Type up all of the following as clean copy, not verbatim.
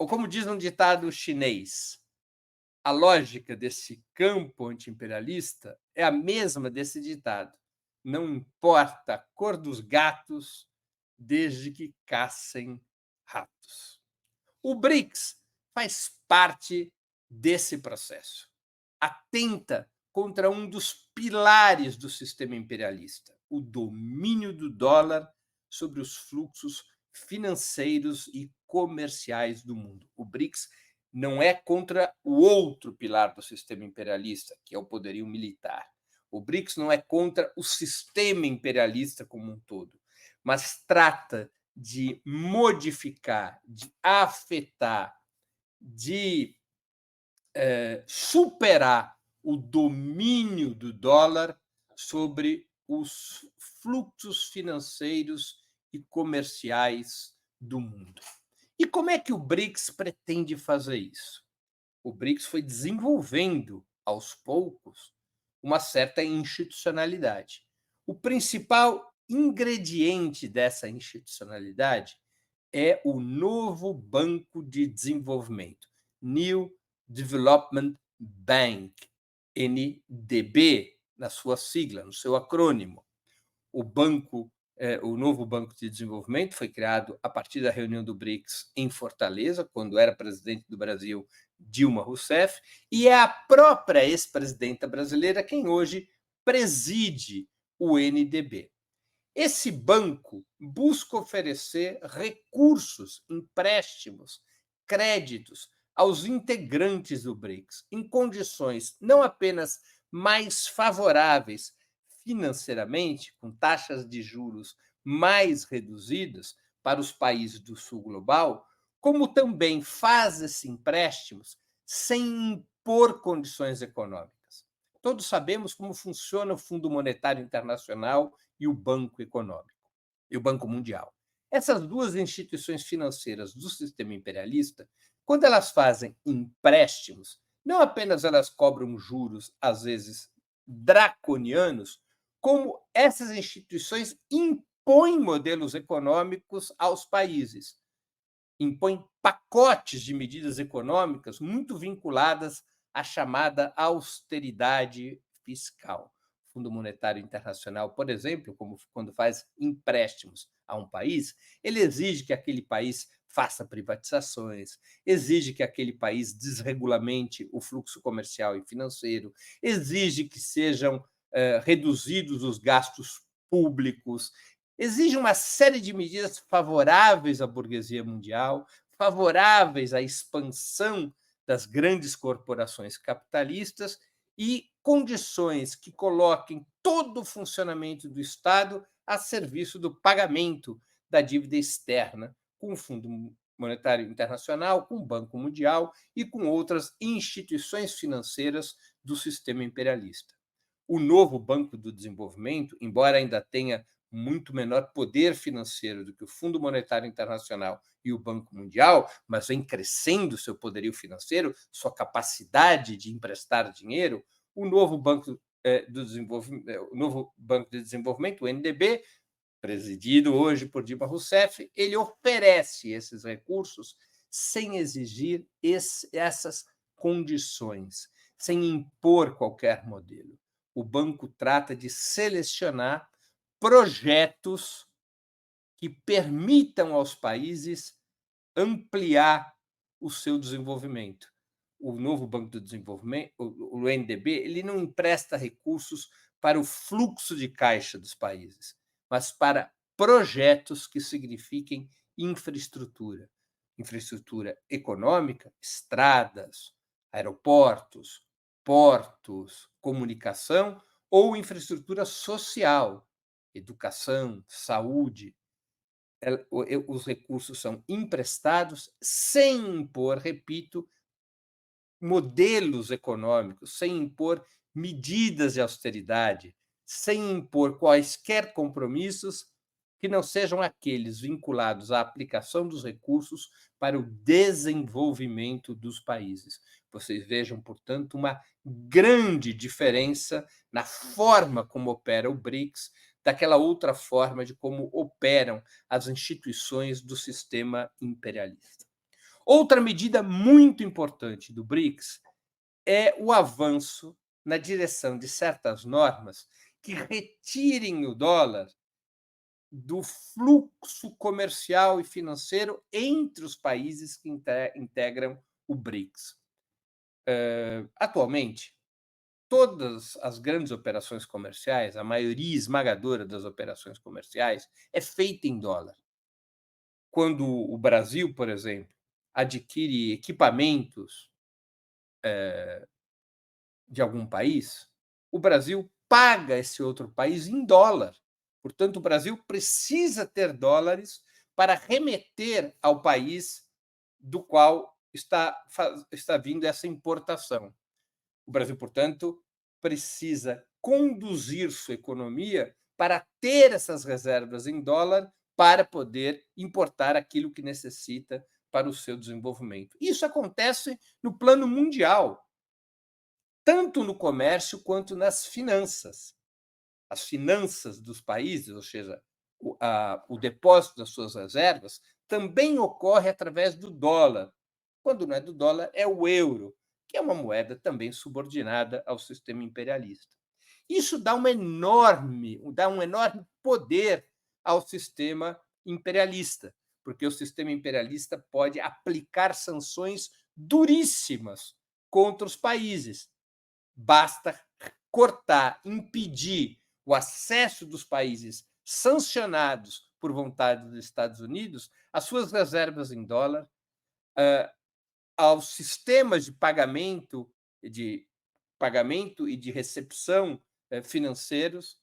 ou como diz um ditado chinês, a lógica desse campo antiimperialista é a mesma desse ditado: não importa a cor dos gatos, desde que caçem ratos. O BRICS faz parte desse processo. Atenta contra um dos pilares do sistema imperialista, o domínio do dólar sobre os fluxos financeiros e comerciais do mundo. O BRICS não é contra o outro pilar do sistema imperialista, que é o poderio militar. O BRICS não é contra o sistema imperialista como um todo, mas trata de modificar, de afetar, de superar o domínio do dólar sobre os fluxos financeiros e comerciais do mundo. E como é que o BRICS pretende fazer isso? O BRICS foi desenvolvendo, aos poucos, uma certa institucionalidade. O principal ingrediente dessa institucionalidade é o novo Banco de Desenvolvimento, New Development Bank, NDB, na sua sigla, no seu acrônimo. O novo Banco de Desenvolvimento foi criado a partir da reunião do BRICS em Fortaleza, quando era presidente do Brasil Dilma Rousseff, e é a própria ex-presidenta brasileira quem hoje preside o NDB. Esse banco busca oferecer recursos, empréstimos, créditos aos integrantes do BRICS, em condições não apenas mais favoráveis financeiramente, com taxas de juros mais reduzidas para os países do sul global, como também faz esses empréstimos sem impor condições econômicas. Todos sabemos como funciona o Fundo Monetário Internacional e o Banco Econômico e o Banco Mundial. Essas duas instituições financeiras do sistema imperialista, quando elas fazem empréstimos, não apenas elas cobram juros, às vezes draconianos, como essas instituições impõem modelos econômicos aos países, impõem pacotes de medidas econômicas muito vinculadas à chamada austeridade fiscal. O Fundo Monetário Internacional, por exemplo, como quando faz empréstimos a um país, ele exige que aquele país faça privatizações, exige que aquele país desregulamente o fluxo comercial e financeiro, exige que sejam reduzidos os gastos públicos, exige uma série de medidas favoráveis à burguesia mundial, favoráveis à expansão das grandes corporações capitalistas e condições que coloquem todo o funcionamento do Estado a serviço do pagamento da dívida externa com o Fundo Monetário Internacional, com o Banco Mundial e com outras instituições financeiras do sistema imperialista. O novo Banco do Desenvolvimento, embora ainda tenha muito menor poder financeiro do que o Fundo Monetário Internacional e o Banco Mundial, mas vem crescendo seu poderio financeiro, sua capacidade de emprestar dinheiro, o novo Banco do Desenvolvimento, o novo Banco de Desenvolvimento, o NDB, presidido hoje por Dilma Rousseff, ele oferece esses recursos sem exigir essas condições, sem impor qualquer modelo. O banco trata de selecionar projetos que permitam aos países ampliar o seu desenvolvimento. O novo Banco do Desenvolvimento, o NDB, ele não empresta recursos para o fluxo de caixa dos países, mas para projetos que signifiquem infraestrutura. Infraestrutura econômica, estradas, aeroportos, portos, comunicação, ou infraestrutura social, educação, saúde. Os recursos são emprestados sem impor, repito, modelos econômicos, sem impor medidas de austeridade, sem impor quaisquer compromissos que não sejam aqueles vinculados à aplicação dos recursos para o desenvolvimento dos países. Vocês vejam, portanto, uma grande diferença na forma como opera o BRICS daquela outra forma de como operam as instituições do sistema imperialista. Outra medida muito importante do BRICS é o avanço na direção de certas normas que retirem o dólar do fluxo comercial e financeiro entre os países que integram o BRICS. Atualmente, todas as grandes operações comerciais, a maioria esmagadora das operações comerciais, é feita em dólar. Quando o Brasil, por exemplo, adquire equipamentos de algum país, o Brasil paga esse outro país em dólar. Portanto, o Brasil precisa ter dólares para remeter ao país do qual está vindo essa importação. O Brasil, portanto, precisa conduzir sua economia para ter essas reservas em dólar para poder importar aquilo que necessita para o seu desenvolvimento. Isso acontece no plano mundial, tanto no comércio quanto nas finanças. As finanças dos países, ou seja, o depósito das suas reservas, também ocorre através do dólar. Quando não é do dólar, é o euro, que é uma moeda também subordinada ao sistema imperialista. Isso dá um enorme poder ao sistema imperialista, porque o sistema imperialista pode aplicar sanções duríssimas contra os países. Basta cortar, impedir o acesso dos países sancionados por vontade dos Estados Unidos às suas reservas em dólar, aos sistemas de pagamento e de recepção financeiros.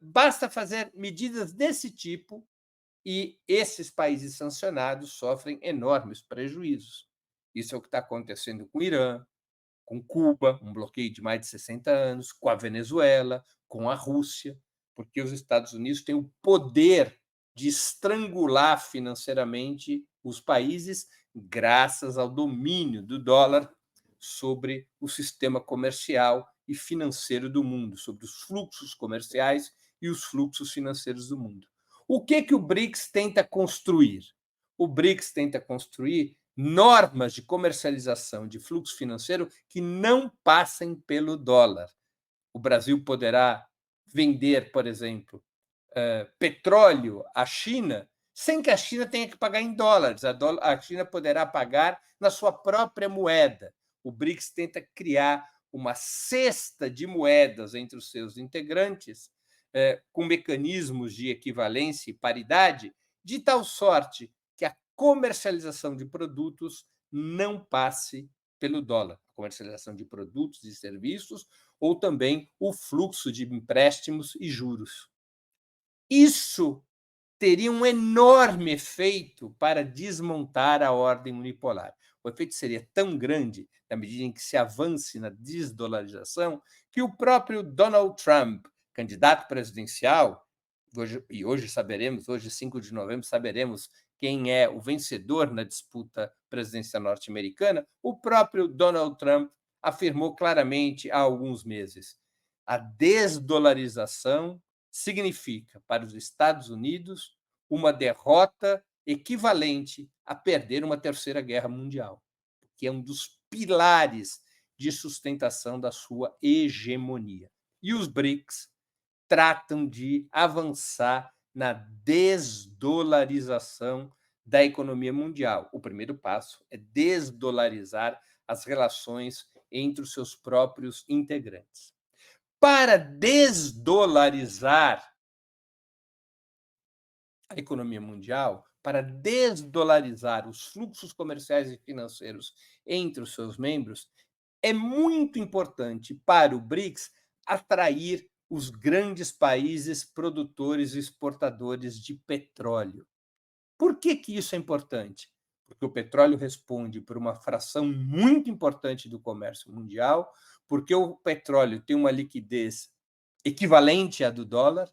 Basta fazer medidas desse tipo e esses países sancionados sofrem enormes prejuízos. Isso é o que está acontecendo com o Irã, com Cuba, um bloqueio de mais de 60 anos, com a Venezuela, com a Rússia, porque os Estados Unidos têm o poder de estrangular financeiramente os países graças ao domínio do dólar sobre o sistema comercial e financeiro do mundo, sobre os fluxos comerciais e os fluxos financeiros do mundo. O que o BRICS tenta construir? O BRICS tenta construir normas de comercialização de fluxo financeiro que não passem pelo dólar. O Brasil poderá vender, por exemplo, petróleo à China sem que a China tenha que pagar em dólares. A China poderá pagar na sua própria moeda. O BRICS tenta criar uma cesta de moedas entre os seus integrantes, com mecanismos de equivalência e paridade, de tal sorte que a comercialização de produtos não passe pelo dólar, a comercialização de produtos e serviços, ou também o fluxo de empréstimos e juros. Isso teria um enorme efeito para desmontar a ordem unipolar. O efeito seria tão grande, na medida em que se avance na desdolarização, que o próprio Donald Trump, candidato presidencial, hoje saberemos, hoje, 5 de novembro, saberemos quem é o vencedor na disputa presidencial norte-americana, o próprio Donald Trump afirmou claramente há alguns meses: a desdolarização significa, para os Estados Unidos, uma derrota equivalente a perder uma terceira guerra mundial, que é um dos pilares de sustentação da sua hegemonia. E os BRICS tratam de avançar na desdolarização da economia mundial. O primeiro passo é desdolarizar as relações entre os seus próprios integrantes. Para desdolarizar a economia mundial, para desdolarizar os fluxos comerciais e financeiros entre os seus membros, é muito importante para o BRICS atrair os grandes países produtores e exportadores de petróleo. Por que isso é importante? Porque o petróleo responde por uma fração muito importante do comércio mundial, porque o petróleo tem uma liquidez equivalente à do dólar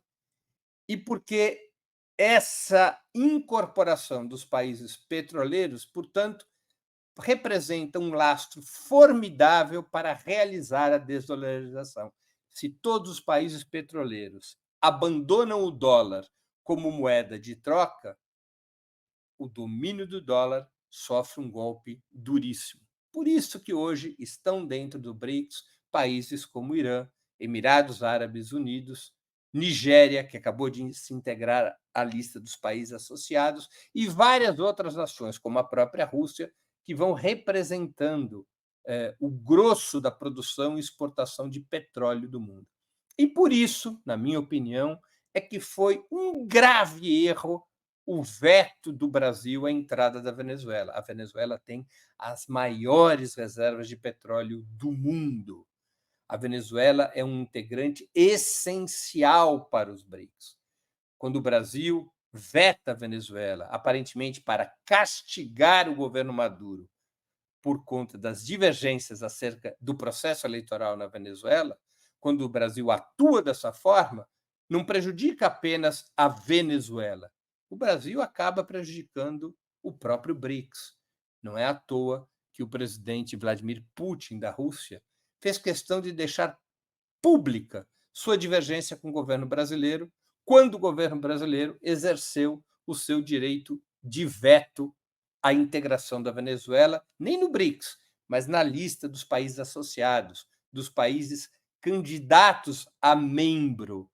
e porque essa incorporação dos países petroleiros, portanto, representa um lastro formidável para realizar a desdolarização. Se todos os países petroleiros abandonam o dólar como moeda de troca, o domínio do dólar sofre um golpe duríssimo. Por isso que hoje estão dentro do BRICS países como Irã, Emirados Árabes Unidos, Nigéria, que acabou de se integrar à lista dos países associados, e várias outras nações, como a própria Rússia, que vão representando o grosso da produção e exportação de petróleo do mundo. E por isso, na minha opinião, é que foi um grave erro o veto do Brasil à entrada da Venezuela. A Venezuela tem as maiores reservas de petróleo do mundo. A Venezuela é um integrante essencial para os BRICS. Quando o Brasil veta a Venezuela, aparentemente para castigar o governo Maduro por conta das divergências acerca do processo eleitoral na Venezuela, quando o Brasil atua dessa forma, não prejudica apenas a Venezuela. O Brasil acaba prejudicando o próprio BRICS. Não é à toa que o presidente Vladimir Putin da Rússia fez questão de deixar pública sua divergência com o governo brasileiro, quando o governo brasileiro exerceu o seu direito de veto à integração da Venezuela, nem no BRICS, mas na lista dos países associados, dos países candidatos a membros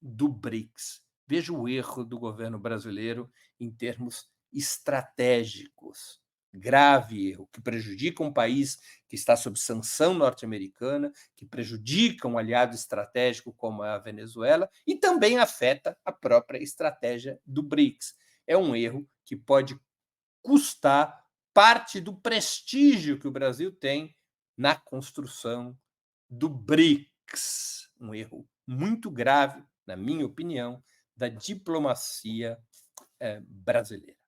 do BRICS. Veja o erro do governo brasileiro em termos estratégicos. Grave erro, que prejudica um país que está sob sanção norte-americana, que prejudica um aliado estratégico como a Venezuela e também afeta a própria estratégia do BRICS. É um erro que pode custar parte do prestígio que o Brasil tem na construção do BRICS. Um erro muito grave, na minha opinião, da diplomacia brasileira.